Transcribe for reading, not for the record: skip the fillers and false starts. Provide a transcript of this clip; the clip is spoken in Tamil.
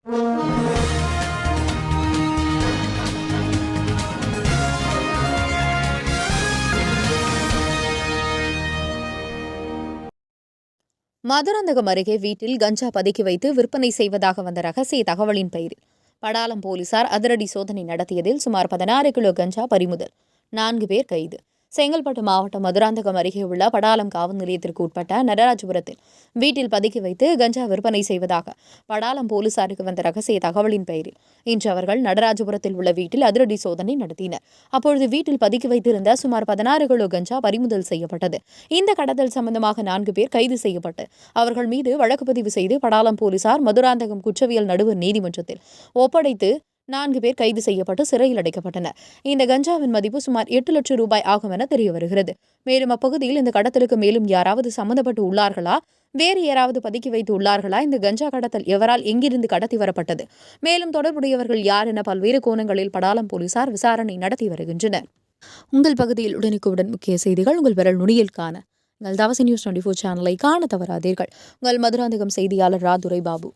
மதுராந்தகம் அருகே வீட்டில் கஞ்சா பதுக்கி வைத்து விற்பனை செய்வதாக வந்த ரகசிய தகவலின் பெயரில் படாலம் போலீசார் அதிரடி சோதனை நடத்தியதில் சுமார் 16 கிலோ கஞ்சா பறிமுதல், 4 பேர் கைது. செங்கல்பட்டு மாவட்டம் மதுராந்தகம் அருகே உள்ள படாலம் காவல் நிலையத்திற்கு உட்பட்ட நடராஜபுரத்தில் வீட்டில் பதுக்கி வைத்து கஞ்சா விற்பனை செய்வதாக படாலம் போலீசாருக்கு வந்த ரகசிய தகவலின் பெயரில் இன்று அவர்கள் நடராஜபுரத்தில் உள்ள வீட்டில் அதிரடி சோதனை நடத்தினர். அப்பொழுது வீட்டில் பதுக்கி வைத்திருந்த சுமார் 16 கிலோ கஞ்சா பறிமுதல் செய்யப்பட்டது. இந்த கடத்தல் சம்பந்தமாக 4 பேர் கைது செய்யப்பட்டு அவர்கள் மீது வழக்கு பதிவு செய்து படாலம் போலீசார் மதுராந்தகம் குற்றவியல் நடுவர் நீதிமன்றத்தில் ஒப்படைத்து 4 பேர் கைது செய்யப்பட்டு சிறையில் அடைக்கப்பட்டனர். இந்த கஞ்சாவின் மதிப்பு சுமார் 8 லட்சம் ரூபாய் ஆகும் என தெரிய வருகிறது. மேலும் அப்பகுதியில் இந்த கடத்தலுக்கு மேலும் யாராவது சம்பந்தப்பட்டு உள்ளார்களா, வேறு யாராவது பதுக்கி வைத்து உள்ளார்களா, இந்த கஞ்சா கடத்தல் எவரால் எங்கிருந்து கடத்தி வரப்பட்டது, மேலும் தொடர்புடையவர்கள் யார் என பல்வேறு கோணங்களில் படாலம் போலீசார் விசாரணை நடத்தி வருகின்றனர். உங்கள் பகுதியில் உடனுக்குடன் முக்கிய செய்திகள் உங்கள் விரல் நுனியில் காண உங்கள் தவசி நியூஸ் 24 சேனலை காண தவறாதீர்கள். உங்கள் மதுராந்தகம் செய்தியாளர் ராதுரை பாபு.